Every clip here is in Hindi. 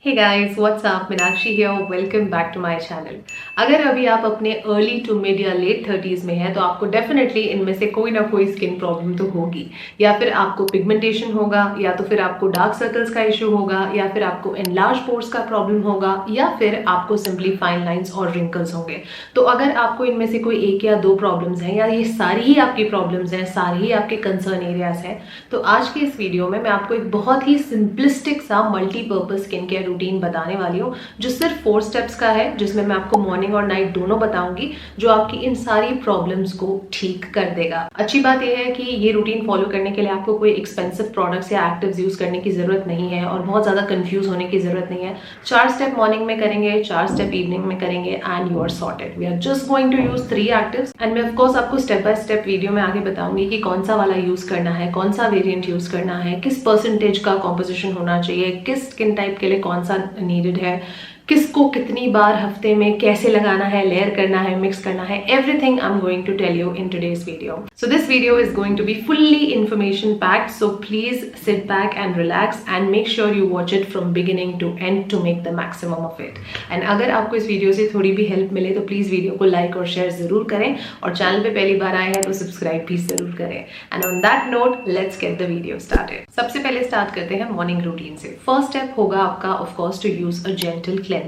Hey guys, what's up? Meenakshi here. Welcome back to my channel. अगर अभी आप अपने अर्ली टू मिड या लेट 30s में हैं तो आपको डेफिनेटली इनमें से कोई ना कोई स्किन प्रॉब्लम तो होगी, या फिर आपको पिगमेंटेशन होगा, या तो फिर आपको डार्क सर्कल्स का इशू होगा, या फिर आपको एनलार्ज पोर्स का प्रॉब्लम होगा, या फिर आपको सिंपली फाइन लाइंस और रिंकल्स होंगे। तो अगर आपको इनमें से कोई एक या दो प्रॉब्लम्स हैं, या ये सारी ही आपकी प्रॉब्लम्स हैं, सारी ही आपके कंसर्न एरियाज हैं, तो आज के इस वीडियो में मैं आपको एक बहुत ही सिंपलिस्टिक सा मल्टीपर्पज स्किन केयर रूटीन बताने वाली हूँ, जो सिर्फ 4 स्टेप्स का है, जिसमें मैं आपको मॉर्निंग और नाइट दोनों बताऊंगी, जो आपकी इन सारी प्रॉब्लम्स को ठीक कर देगा। अच्छी बात यह है कि ये रूटीन फॉलो करने के लिए आपको कोई एक्सपेंसिव प्रोडक्ट्स या एक्टिव्स यूज करने की जरूरत नहीं है और बहुत ज्यादा कंफ्यूज होने की जरूरत नहीं है। 4 स्टेप मॉर्निंग में करेंगे, 4 स्टेप इवनिंग में करेंगे and you are sorted. We are just going to use 3 actives and मैं ऑफ कोर्स आपको स्टेप बाय स्टेप वीडियो में आगे बताऊंगी कि कौन सा वाला यूज करना है, कौन सा वेरिएंट यूज करना है, किस परसेंटेज का कॉम्पोजिशन होना चाहिए, किस स्किन टाइप के लिए कौन सा नीडेड है, किसको कितनी बार हफ्ते में कैसे लगाना है, लेयर करना है, मिक्स करना है, everything I am going to tell you in today's video. So this video is going to be fully information packed, so please sit back and relax and make sure you watch it from beginning to end to make the maximum of it. And अगर आपको इस वीडियो से थोड़ी भी हेल्प मिले तो प्लीज वीडियो को लाइक और शेयर जरूर करें, और चैनल पे पहली बार आए हैं तो सब्सक्राइब भी जरूर करें। And on that note let's get the video started. सबसे पहले स्टार्ट करते हैं मॉर्निंग रूटीन से। फर्स्ट स्टेप होगा आपका of course to use a gentle cleanser.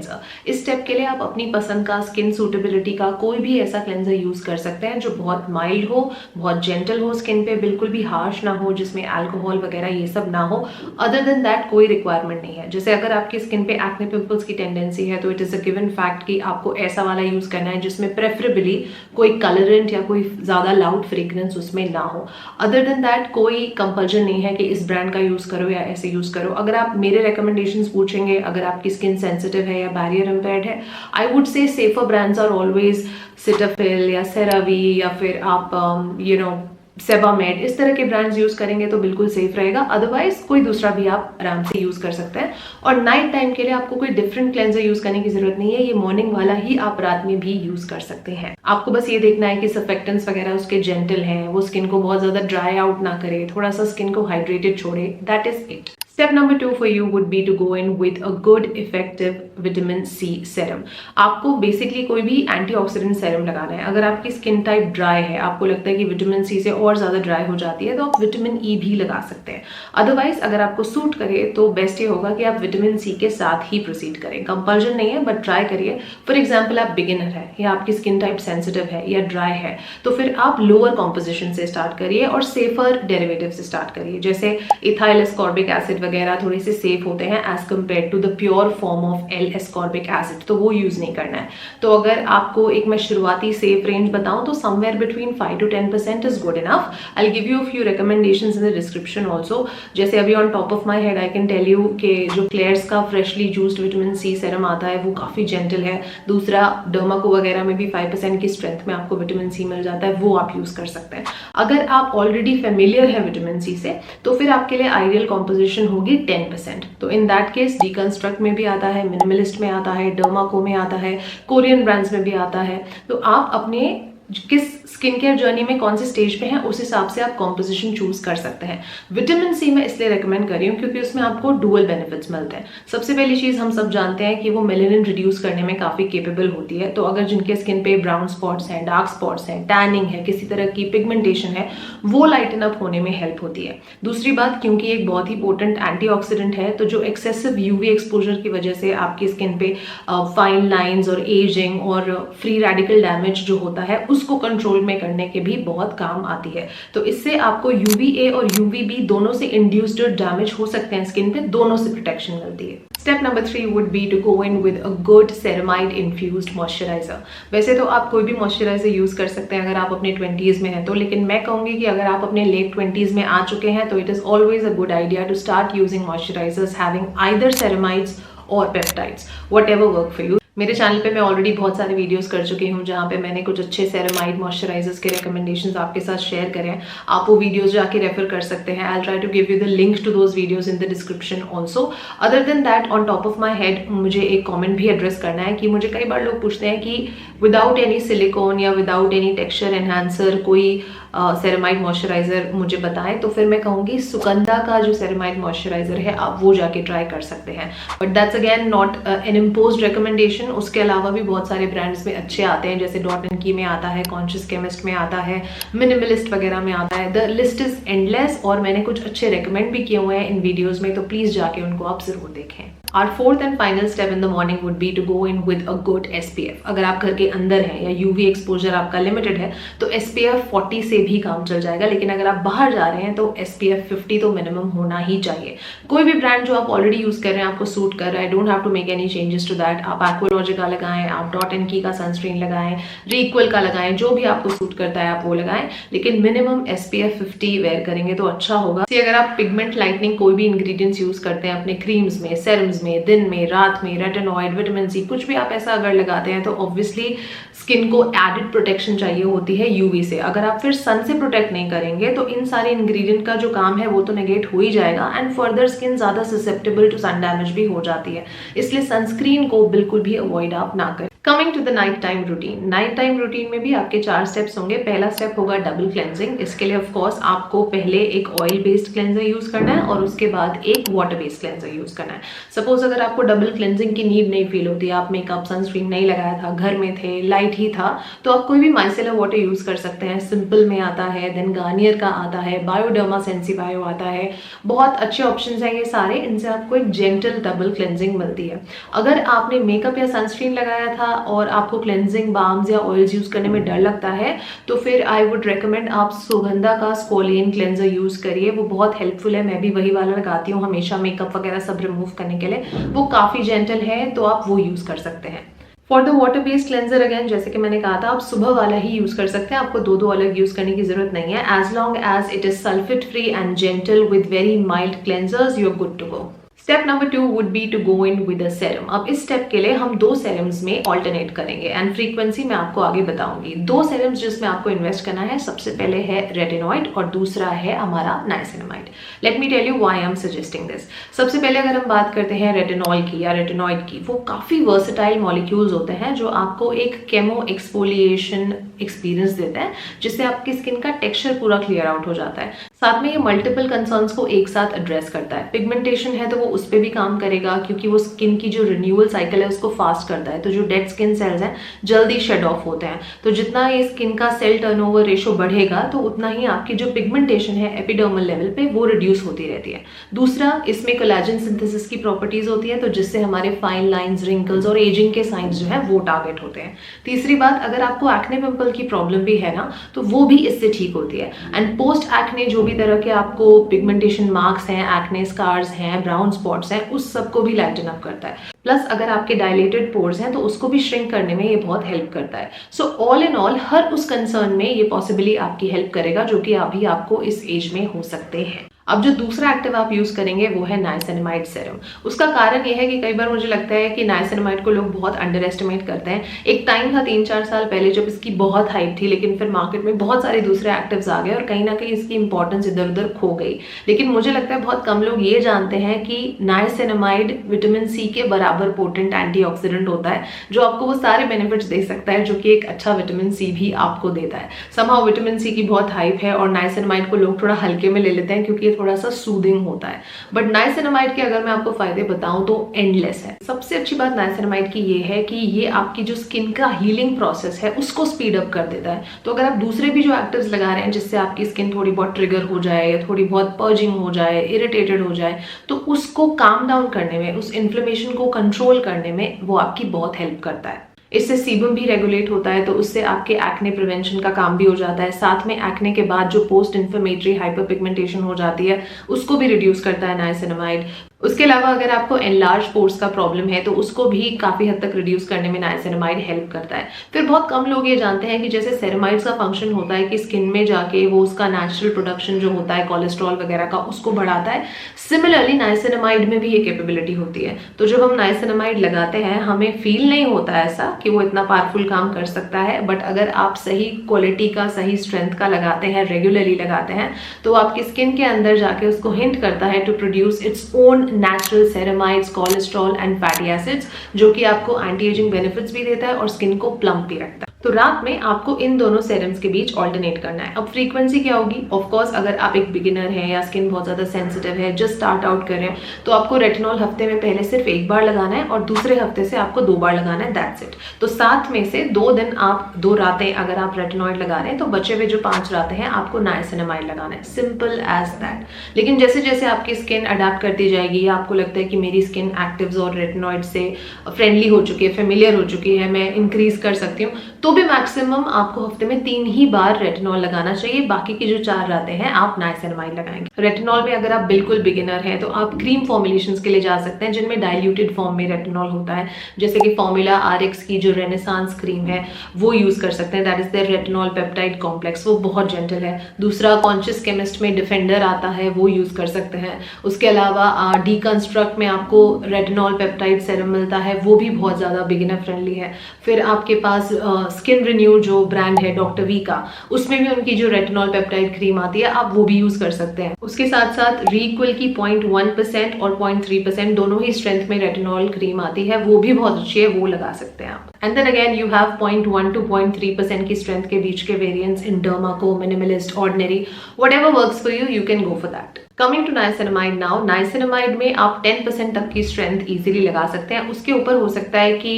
इस स्टेप के लिए आप अपनी पसंद का, स्किन सूटेबिलिटी का कोई भी ऐसा क्लेंजर यूज कर सकते हैं जो बहुत माइल्ड हो, बहुत जेंटल हो स्किन पे, बिल्कुल भी हार्श ना हो, जिसमें अल्कोहल वगैरह ये सब ना हो। अदर देन दैट कोई रिक्वायरमेंट नहीं है। जैसे अगर आपकी स्किन पे एक्ने पिंपल्स की टेंडेंसी है तो it is a given fact कि आपको ऐसा वाला यूज करना है जिसमें प्रेफरेबली कोई कलरेंट या कोई ज्यादा लाउड फ्रेग्रेंस उसमें ना हो। अदर देन दैट कोई कंपल्जन नहीं है कि इस ब्रांड का यूज करो या ऐसे यूज करो। अगर आप मेरे रिकमेंडेशंस पूछेंगे, अगर आपकी स्किन सेंसिटिव है या बैरियर इम्पेयर्ड है, I would say safer brands are always Cetaphil या सेरावी, या फिर आप सेबामेड, इस तरह के ब्रांड्स यूज करेंगे तो बिल्कुल सेफ रहेगा। अदरवाइज कोई दूसरा भी आप आराम से यूज कर सकते हैं। और नाइट टाइम के लिए आपको कोई डिफरेंट क्लेंजर यूज करने की जरूरत नहीं है, ये मॉर्निंग वाला ही आप रात में भी यूज कर सकते हैं। आपको बस ये देखना है कि सर्फेक्टेंट्स वगैरह उसके जेंटल हैं, वो स्किन को बहुत ज्यादा ड्राई आउट ना करे, थोड़ा सा स्किन को हाइड्रेटेड छोड़े। That is it. Step number 2 for you would be to go in with a good effective vitamin C serum. आपको बेसिकली कोई भी एंटीऑक्सीडेंट सेरम लगाना है। अगर आपकी स्किन टाइप ड्राई है, आपको लगता है कि विटामिन सी से और ज्यादा ड्राई हो जाती है, तो आप विटामिन ई भी लगा सकते हैं। अदरवाइज अगर आपको सूट करे तो बेस्ट ये होगा कि आप विटामिन सी के साथ ही प्रोसीड करें। कंपल्जन नहीं है बट ट्राई करिए। फॉर एग्जाम्पल आप बिगिनर है या आपकी स्किन टाइप सेंसिटिव है या ड्राई है, तो फिर आप लोअर कॉम्पोजिशन से स्टार्ट करिए और सेफर डेरिवेटिव से स्टार्ट करिए। जैसे इथाइल एस्कॉर्बिक एसिड वगैरह थोड़े से सेफ होते हैं as compared to the pure form of L ascorbic acid, तो वो यूज नहीं करना है। तो अगर आपको एक मैं शुरुआती सेफ रेंज बताऊं तो somewhere between 5 to 10% is good enough. I give you a few recommendations in the description also. जैसे अभी on top of my head I can tell you कि जो क्लेयर्स का freshly juiced vitamin C serum आता है वो काफी जेंटल है। दूसरा डर्माको वगैरह में भी 5% की स्ट्रेंथ में आपको विटामिन सी मिल जाता है, वो आप यूज कर सकते हैं। अगर आप ऑलरेडी फेमिलियर है विटामिन सी से तो फिर आपके लिए आइडियल कॉम्पोजिशन होगी 10%। तो इन दैट केस डीकंस्ट्रक्ट में भी आता है, मिनिमलिस्ट में आता है, डर्माको में आता है, कोरियन ब्रांड्स में भी आता है। तो आप अपने किस स्किन केयर जर्नी में कौन से स्टेज पे हैं उस हिसाब से आप कॉम्पोजिशन चूज कर सकते हैं। विटामिन सी मैं इसलिए रेकमेंड कर रही हूँ क्योंकि उसमें आपको डुअल बेनिफिट्स मिलते हैं। सबसे पहली चीज हम सब जानते हैं कि वो मेलेनिन रिड्यूस करने में काफी केपेबल होती है। तो अगर जिनके स्किन पे ब्राउन स्पॉट्स हैं, डार्क स्पॉट्स हैं, टैनिंग है, किसी तरह की पिगमेंटेशन है, वो लाइटन अप होने में हेल्प होती है। दूसरी बात, क्योंकि एक बहुत ही पोटेंट एंटीऑक्सीडेंट है, तो जो एक्सेसिव यूवी एक्सपोजर की वजह से आपकी स्किन पे फाइन लाइंस और एजिंग और फ्री रेडिकल डैमेज जो होता है उसको कंट्रोल में करने के भी बहुत काम आती है। तो इससे आपको यूवीए और यूवीबी दोनों से इंड्यूस्ड डैमेज हो सकते हैं स्किन पे, दोनों से प्रोटेक्शन मिलती है। Step number 3 would be to go in with a good ceramide infused moisturiser. वैसे तो आप कोई भी मॉइस्चराइजर यूज कर सकते हैं अगर आप अपने 20s में हैं तो, लेकिन मैं कहूंगी कि अगर आप अपने लेट 20s में आ चुके हैं तो it is always a good idea to start using moisturisers having either ceramides और peptides, whatever work for you. मेरे चैनल पे मैं ऑलरेडी बहुत सारे वीडियोस कर चुकी हूँ जहाँ पे मैंने कुछ अच्छे सेरेमाइड मॉइस्चराइजर्स के रिकमेंडेशंस आपके साथ शेयर करें हैं। आप वो वीडियोस जाके रेफर कर सकते हैं। I try to give you the link to those videos in the description also. Other than that, on top of my head मुझे एक कॉमेंट भी एड्रेस करना है कि मुझे कई बार लोग पूछते हैं कि विदाउट एनी सिलिकॉन या विदाउट एनी टेक्सचर एनहांसर कोई सेरेमाइड मॉइस्चराइजर मुझे बताएं तो फिर मैं कहूँगी सुगंधा का जो सेरेमाइड मॉइस्चराइजर है आप वो जाके ट्राई कर सकते हैं। But that's again not an imposed recommendation. उसके अलावा भी बहुत सारे ब्रांड्स में अच्छे आते हैं, जैसे डॉट एंड की में आता है, कॉन्शियस केमिस्ट में आता है, मिनिमलिस्ट वगैरह में आता है। द लिस्ट इज एंडलेस और मैंने कुछ अच्छे रिकमेंड भी किए हुए हैं इन वीडियोज में, तो प्लीज जाके उनको आप जरूर देखें। Our fourth and final step in the morning would be to go in with a good SPF। अगर आप घर के अंदर हैं या UV एक्सपोजर आपका लिमिटेड है तो SPF 40 से भी काम चल जाएगा, लेकिन अगर आप बाहर जा रहे हैं तो SPF 50 तो मिनिमम होना ही चाहिए। कोई भी ब्रांड जो आप ऑलरेडी यूज कर रहे हैं आपको सूट कर रहा है, don't have to make any changes to that. आप एक्वालॉजी का लगाएं, आप डॉट एंड की का सनस्क्रीन लगाएं, रिक्वल का लगाएं, जो भी आपको सूट करता है आप वो लगाएं, लेकिन मिनिमम SPF 50 वेयर करेंगे तो अच्छा होगा। अगर आप पिगमेंट लाइटनिंग कोई भी इंग्रेडिएंट्स यूज करते हैं अपने क्रीम्स में, सेरम्स में, दिन में, रात में, रेटिनॉइड, विटामिन सी, कुछ भी आप ऐसा अगर लगाते हैं तो ऑब्वियसली स्किन को एडिड प्रोटेक्शन चाहिए होती है यूवी से। अगर आप फिर सन से प्रोटेक्ट नहीं करेंगे तो इन सारे इंग्रेडिएंट का जो काम है वो तो नेगेट हो ही जाएगा एंड फर्दर स्किन ज्यादा ससेप्टेबल टू सन डैमेज भी हो जाती है। इसलिए सनस्क्रीन को बिल्कुल भी अवॉइड आप ना करें। Coming to the night time routine. Night time routine में भी आपके 4 स्टेप्स होंगे। पहला स्टेप होगा डबल क्लेंजिंग। इसके लिए ऑफकोर्स आपको पहले एक ऑयल बेस्ड क्लेंजर यूज करना है और उसके बाद एक वाटर बेस्ड क्लेंजर यूज करना है। सपोज अगर आपको डबल क्लेंजिंग की नीड नहीं फील होती, आप मेकअप सनस्क्रीन नहीं लगाया था, घर में थे, लाइट ही था, तो आप कोई भी माइसेलर वाटर यूज कर सकते हैं। सिंपल में आता है, देन गार्नियर का आता है, बायोडर्मा सेंसिबायो आता है, बहुत अच्छे ऑप्शंस हैं ये सारे। इनसे आपको एक जेंटल डबल क्लेंजिंग मिलती है। अगर आपने मेकअप या सनस्क्रीन लगाया था और आपको क्लेंजिंग बाम्स या ऑयल्स यूज करने में डर लगता है तो फिर आई वुड रेकमेंड आप सुगंधा का स्कोलियन क्लेंजर यूज करिए। वो बहुत हेल्पफुल है, मैं भी वही वाला लगाती हूँ हमेशा मेकअप वगैरह सब रिमूव करने के लिए। वो काफी जेंटल है तो आप वो यूज कर सकते हैं। For the water based cleanser again जैसे कि मैंने कहा था आप सुबह वाला ही यूज कर सकते हैं, आपको दो अलग यूज करने की जरूरत नहीं है। As long as it is sulphate free and gentle with very mild cleansers you are good to go. Step number 2 would be to go in with a serum. अब इस स्टेप के लिए हम 2 सेरम्स में ऑल्टरनेट करेंगे एंड फ्रीक्वेंसी मैं आपको आगे बताऊंगी। 2 सेरम्स जिसमें आपको इन्वेस्ट करना है, सबसे पहले है रेटिनॉइड और दूसरा है हमारा niacinamide. Let me tell you why I am suggesting this. सबसे पहले अगर हम बात करते हैं रेटिनॉल की या रेटिनॉइड की, वो काफी वर्सेटाइल मॉलिक्यूल्स होते हैं जो आपको एक केमो एक्सफोलिएशन एक्सपीरियंस देते हैं जिससे आपकी स्किन का टेक्सचर पूरा क्लियर आउट हो जाता है। साथ में ये मल्टीपल कंसर्न्स को एक साथ एड्रेस करता है। पिगमेंटेशन है तो वो उस पर भी काम करेगा क्योंकि वो स्किन की जो रिन्यूअल साइकिल है उसको फास्ट करता है, तो जो डेड स्किन सेल्स हैं जल्दी शेड ऑफ होते हैं। तो जितना ये स्किन का सेल टर्नओवर रेशो बढ़ेगा तो उतना ही आपकी जो पिगमेंटेशन है एपिडर्मल लेवल पे वो रिड्यूस होती रहती है। दूसरा, इसमें कोलेजन सिंथेसिस की प्रॉपर्टीज होती है तो जिससे हमारे फाइन लाइंस, रिंकल्स और एजिंग के साइंस जो है वो टारगेट होते हैं। तीसरी बात, अगर आपको एक्ने पिंपल की प्रॉब्लम भी है ना तो वो भी इससे ठीक होती है। एंड पोस्ट एक्ने जो भी तरह के आपको पिगमेंटेशन मार्क्स हैं, एक्ने स्कार्स हैं, ब्राउन स्पॉट्स हैं, उस सबको भी लाइटन अप करता है। प्लस अगर आपके डायलेटेड पोर्स हैं तो उसको भी श्रिंक करने में ये बहुत हेल्प करता है। सो ऑल इन ऑल हर उस कंसर्न में ये पॉसिबली आपकी हेल्प करेगा जो कि अभी आपको इस एज में हो सकते हैं। अब जो दूसरा एक्टिव आप यूज करेंगे वो है नाइसिनामाइड सेरम। उसका कारण ये है कि कई बार मुझे लगता है कि नाइसिनामाइड को लोग बहुत अंडर एस्टिमेट करते हैं। एक टाइम था 3-4 साल पहले जब इसकी बहुत हाइप थी, लेकिन फिर मार्केट में बहुत सारे दूसरे एक्टिव्स आ गए और कहीं ना कहीं इसकी इंपॉर्टेंस इधर उधर खो गई। लेकिन मुझे लगता है बहुत कम लोग ये जानते हैं कि नाइसिनामाइड विटामिन सी के बराबर पोटेंट एंटीऑक्सीडेंट होता है जो आपको वो सारे बेनिफिट्स दे सकता है जो कि एक अच्छा विटामिन सी भी आपको देता है। समहाउ विटामिन सी की बहुत हाइप है और नाइसिनामाइड को लोग थोड़ा हल्के में ले लेते हैं क्योंकि थोड़ा सा सूदिंग होता है। बट नाइसिनामाइड के अगर मैं आपको फायदे बताऊं तो एंडलेस है। सबसे अच्छी बात नाइसिनामाइड की ये है कि ये आपकी जो स्किन का हीलिंग प्रोसेस है उसको स्पीड अप कर देता है। तो अगर आप दूसरे भी जो एक्टिव्स लगा रहे हैं जिससे आपकी स्किन थोड़ी बहुत ट्रिगर हो जाए या थोड़ी बहुत पर्जिंग हो जाए, इरिटेटेड हो जाए, तो उसको काम डाउन करने में, उस इन्फ्लेमेशन को कंट्रोल करने में वो आपकी बहुत हेल्प करता है। इससे सीबम भी रेगुलेट होता है तो उससे आपके एक्ने प्रिवेंशन का काम भी हो जाता है। साथ में एक्ने के बाद जो पोस्ट इन्फ्लेमेटरी हाइपर पिगमेंटेशन हो जाती है उसको भी रिड्यूस करता है नाइसिनामाइड। उसके अलावा अगर आपको एनलार्ज पोर्स का प्रॉब्लम है तो उसको भी काफी हद तक रिड्यूस करने में नाइसिनामाइड हेल्प करता है। फिर बहुत कम लोग ये जानते हैं कि जैसे सेरेमाइड्स का फंक्शन होता है कि स्किन में जाके वो उसका नेचुरल प्रोडक्शन जो होता है कोलेस्ट्रॉल वगैरह का उसको बढ़ाता है। सिमिलरली नाइसिनामाइड में भी ये कैपेबिलिटी होती है। तो जब हम नाइसिनामाइड लगाते हैं हमें फील नहीं होता ऐसा कि वो इतना पावरफुल काम कर सकता है, बट अगर आप सही क्वालिटी का, सही स्ट्रेंथ का लगाते हैं, रेगुलरली लगाते हैं, तो आपकी स्किन के अंदर जाके उसको हिंट करता है to produce its own natural ceramides, cholesterol and fatty acids, जो कि आपको एंटी एजिंग बेनिफिट्स भी देता है और स्किन को प्लम्प भी रखता है। तो रात में आपको इन दोनों सेरम्स के बीच ऑल्टरनेट करना है। अब फ्रीक्वेंसी क्या होगी? ऑफ कोर्स अगर आप एक बिगिनर हैं या स्किन बहुत ज़्यादा सेंसिटिव है, जस्ट स्टार्ट आउट कर रहे हैं, तो आपको रेटिनॉल हफ्ते में पहले सिर्फ 1 बार लगाना है और दूसरे हफ्ते से आपको 2 बार लगाना है, दैट्स इट। तो 7 में से 2 दिन आप 2 रातें अगर आप रेटिनॉइड लगा रहे हैं तो बचे हुए जो 5 रातें हैं आपको नाइसिनामाइड लगाना है, सिंपल एज दैट। लेकिन जैसे जैसे आपकी स्किन अडेप्ट करती जाएगी या आपको लगता है कि मेरी स्किन एक्टिव्स और रेटिनॉइड से फ्रेंडली हो चुकी है, फेमिलियर हो चुकी है, मैं इंक्रीज कर सकती हूँ, तो भी मैक्सिमम आपको हफ्ते में 3 ही बार रेटिनॉल लगाना चाहिए। बाकी की जो 4 रातें हैं आप नाइसिनामाइड लगाएंगे। रेटिनॉल में अगर आप बिल्कुल बिगिनर हैं तो आप क्रीम फॉर्मुलेशंस के लिए जा सकते हैं जिनमें डाइल्यूटेड फॉर्म में रेटिनॉल होता है, जैसे कि फॉर्मूला RX की जो रेनेसांस क्रीम है वो यूज कर सकते हैं, that is the retinol peptide complex, वो बहुत जेंटल है। दूसरा कॉन्शियस केमिस्ट में डिफेंडर आता है, वो यूज कर सकते हैं। उसके अलावा डीकंस्ट्रक्ट में आपको रेटिनॉल पेप्टाइड सेरम मिलता है, वो भी बहुत ज्यादा बिगिनर फ्रेंडली है। फिर आपके पास स्किन रिन्यू जो ब्रांड है डॉक्टर वी का, उसमें भी उनकी जो रेटिनॉल पेप्टाइड क्रीम आती है आप वो भी यूज कर सकते हैं। उसके साथ साथ रीक्वल की 0.1% और 0.3% दोनों ही स्ट्रेंथ में रेटिनॉल क्रीम आती है, वो भी बहुत अच्छी है, वो लगा सकते हैं आप। And then again you have 0.1 to 0.3% की स्ट्रेंथ के बीच के variants in Derma Co, Minimalist, Ordinary, whatever works for you, you can go for that. Coming to niacinamide now, niacinamide में आप 10% तक की स्ट्रेंथ इजीली लगा सकते हैं। उसके ऊपर हो सकता है कि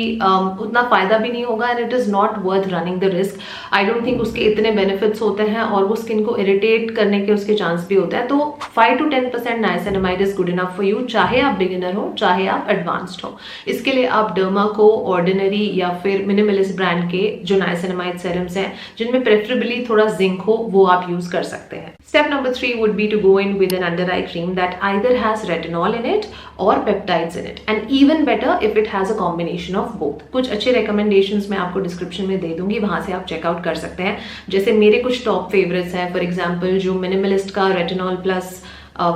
उतना फायदा भी नहीं होगा and it is not worth running the risk. I don't think उसके इतने बेनिफिट्स होते हैं और वो स्किन को इरिटेट करने के उसके चांस भी होते हैं। तो 5 to 10% niacinamide is good enough for you, चाहे आप बिगिनर हो चाहे आप एडवांस्ड हो। इसके लिए आप डर्माको, ऑर्डिनरी या फिर मिनिमलिस्ट ब्रांड के जो नाइसिनामाइड सेरम्स हैं जिनमें प्रेफरेबली थोड़ा जिंक हो, वो आप यूज कर सकते हैं। Step number 3 would be to go in with an under eye cream that either has retinol in it or peptides in it, and even better if it has a combination of both। कुछ अच्छे recommendations मैं आपको डिस्क्रिप्शन में दे दूंगी, वहां से आप चेकआउट कर सकते हैं। जैसे मेरे कुछ टॉप फेवरेट्स हैं, फॉर एग्जाम्पल जो मिनिमलिस्ट का रेटिनॉल प्लस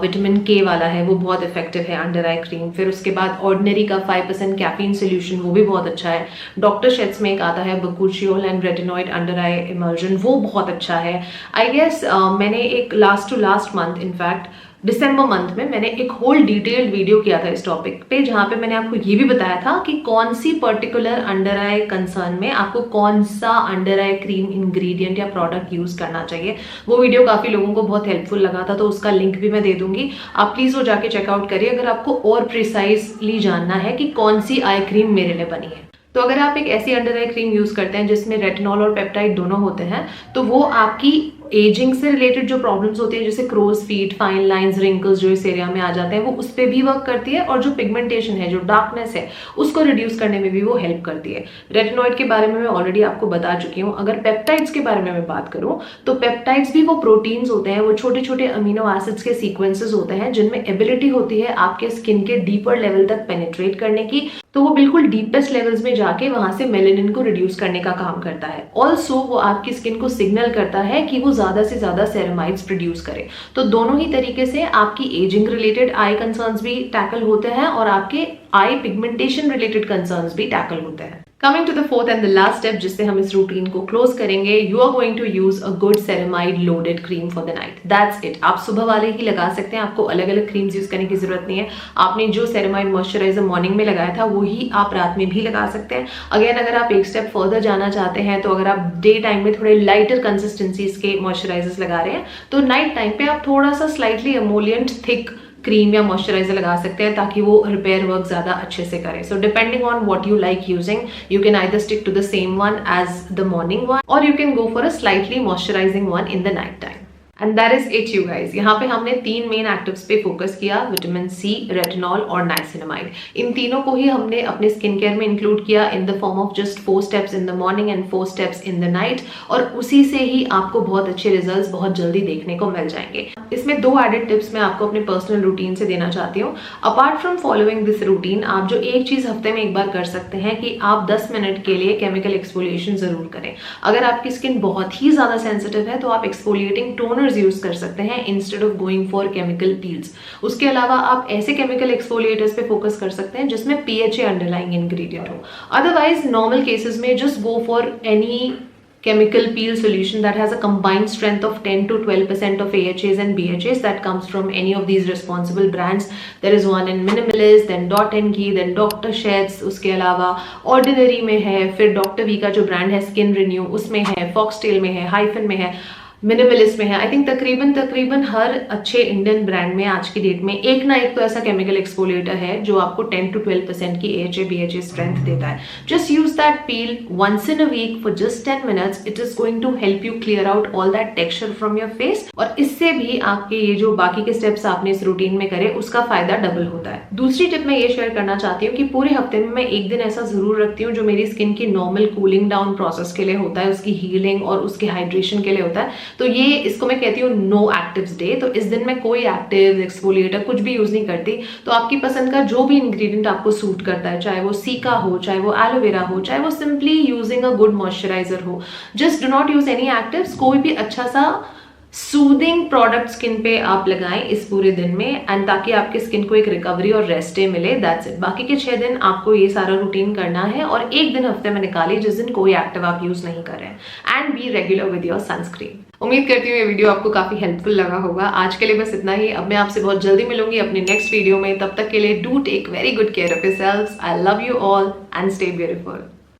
विटामिन के वाला है वो बहुत इफेक्टिव है अंडर आई क्रीम। फिर उसके बाद ऑर्डिनरी का 5% कैफीन सोल्यूशन, वो भी बहुत अच्छा है। डॉक्टर शेट्स में एक आता है bakuchiol and retinoid under eye emulsion, वो बहुत अच्छा है। आई गेस मैंने एक last two last month, in fact दिसंबर मंथ में मैंने एक होल डिटेल्ड वीडियो किया था इस टॉपिक पे, जहां पे मैंने आपको ये भी बताया था कि कौन सी पर्टिकुलर अंडर आई कंसर्न में आपको कौन सा अंडर आई क्रीम इंग्रेडिएंट या प्रोडक्ट यूज करना चाहिए। वो वीडियो काफी लोगों को बहुत हेल्पफुल लगा था, तो उसका लिंक भी मैं दे दूंगी, आप प्लीज वो जाके चेकआउट करिए अगर आपको और प्रिसाइजली जानना है कि कौन सी आई क्रीम मेरे लिए बनी है। तो अगर आप एक ऐसी अंडर आई क्रीम यूज करते हैं जिसमें रेटिनॉल और पेप्टाइड दोनों होते हैं, तो वो आपकी एजिंग से रिलेटेड जो प्रॉब्लम्स होती है, जैसे crow's feet, fine lines, wrinkles जो इस एरिया में आ जाते हैं, वो उस पर भी वर्क करती है, और जो पिगमेंटेशन है, जो डार्कनेस है, उसको रिड्यूस करने में भी वो हेल्प करती है। रेटिनॉइड के बारे में मैं ऑलरेडी आपको बता चुकी हूँ। अगर पेप्टाइड्स के बारे में मैं बात करूँ तो पेप्टाइड्स भी वो प्रोटीन्स होते हैं, वो छोटे छोटे अमीनो एसिड्स के सीक्वेंसेस होते हैं जिनमें एबिलिटी होती है आपके स्किन के डीपर लेवल तक पेनिट्रेट करने की। तो वो बिल्कुल डीपेस्ट लेवल्स में जाके वहां से मेलेनिन को रिड्यूस करने का काम करता है। ऑल्सो वो आपकी स्किन को सिग्नल करता है कि वो ज्यादा से ज्यादा सेरेमाइड्स प्रोड्यूस करे। तो दोनों ही तरीके से आपकी एजिंग रिलेटेड आई कंसर्न्स भी टैकल होते हैं और आपके आई पिगमेंटेशन रिलेटेड कंसर्न्स भी टैकल होते हैं। Coming to the fourth and the last step जिससे हम इस रूटीन को क्लोज करेंगे, you are going to use a good ceramide loaded cream for the night, that's it. आप सुबह वाले ही लगा सकते हैं, आपको अलग अलग क्रीम्स यूज करने की जरूरत नहीं है। आपने जो सेरेमाइड मॉइस्चराइजर मॉर्निंग में लगाया था वही आप रात में भी लगा सकते हैं। अगेन अगर आप एक स्टेप फर्दर जाना चाहते हैं, तो अगर आप डे टाइम में थोड़े लाइटर कंसिस्टेंसीज के मॉइस्चराइजर्स लगा रहे हैं, तो नाइट टाइम पे आप थोड़ा सा स्लाइटली एमोलिएंट थिक क्रीम या मॉइस्चराइजर लगा सकते हैं ताकि वो रिपेयर वर्क ज्यादा अच्छे से करे। So depending on what you like using, you can either stick to the same one as the morning one, और you can go for a slightly moisturising one in the night time. And that is it you guys. यहाँ पे हमने 3 मेन एक्टिव्स पे फोकस किया, विटामिन सी, रेटिनॉल और नाइसिनामाइड। इन तीनों को ही हमने अपने स्किन केयर में इंक्लूड किया in the form of just 4 steps in the morning and 4 steps in the night, और उसी से ही आपको बहुत अच्छे रिजल्ट्स बहुत जल्दी देखने को मिल जाएंगे। इसमें 2 एडेड टिप्स मैं आपको अपने पर्सनल रूटीन से देना चाहती हूँ। Apart from following this routine, आप जो एक चीज हफ्ते में एक बार कर सकते हैं कि आप 10 मिनट के लिए केमिकल एक्सफोलिएशन जरूर करें। अगर आपकी स्किन बहुत ही ज्यादा सेंसिटिव है तो आप एक्सफोलिएटिंग टोनर्स यूज कर सकते हैं instead of going for chemical peels. उसके अलावा आप ऐसे केमिकल एक्सफोलिएटर्स पे फोकस कर सकते हैं जिसमें PHA अंडरलाइंग इंग्रेडिएंट हो। अदरवाइज नॉर्मल केसेस में just go for any chemical peel solution that has a combined strength of 10 to 12% of AHAs and BHAs that comes from any of these responsible brands. There is one in Minimalist, then Dot & Key, then Dr. Sheth's, उसके अलावा Ordinary में है, फिर Dr. V का जो ब्रांड है Skin Renew उसमें है, Foxtail में है, Hyphen में है, मिनिमलिस्ट में है। आई थिंक तकरीबन हर अच्छे इंडियन ब्रांड में आज की डेट में एक ना एक तो ऐसा केमिकल एक्सफोलिएटर है जो आपको 10 to 12% की AHA BHA स्ट्रेंथ देता है। Just use that peel once in a week for just 10 minutes. It is going to help you clear out all that texture from your face, और इससे भी आपके ये जो बाकी के स्टेप्स आपने इस रूटीन में करे उसका फायदा डबल होता है। दूसरी टिप मैं ये शेयर करना चाहती हूँ कि पूरे हफ्ते में मैं एक दिन ऐसा जरूर रखती हूँ जो मेरी स्किन की नॉर्मल कूलिंग डाउन प्रोसेस के लिए होता है, उसकी हीलिंग और उसके हाइड्रेशन के लिए होता है। तो ये इसको मैं कहती हूँ नो एक्टिव्स डे। तो इस दिन मैं कोई एक्टिव एक्सफोलिएटर कुछ भी यूज नहीं करती। तो आपकी पसंद का जो भी इंग्रेडिएंट आपको सूट करता है, चाहे वो सीका हो, चाहे वो एलोवेरा हो, चाहे वो simply using a good moisturiser हो, just do not use any actives. कोई भी अच्छा सा सूदिंग प्रोडक्ट स्किन पे आप लगाएं इस पूरे दिन में, एंड ताकि आपकी स्किन को एक रिकवरी और रेस्ट डे मिले। That's it. बाकी के 6 दिन आपको ये सारा रूटीन करना है, और एक दिन हफ्ते में निकालिए जिस दिन कोई एक्टिव आप यूज नहीं कर रहे हैं, and be regular with your sunscreen. उम्मीद करती हूँ ये वीडियो आपको काफी हेल्पफुल लगा होगा। आज के लिए बस इतना ही। अब मैं आपसे बहुत जल्दी मिलूंगी अपने नेक्स्ट वीडियो में। तब तक के लिए do take very good care of yourselves. I love you all and stay beautiful.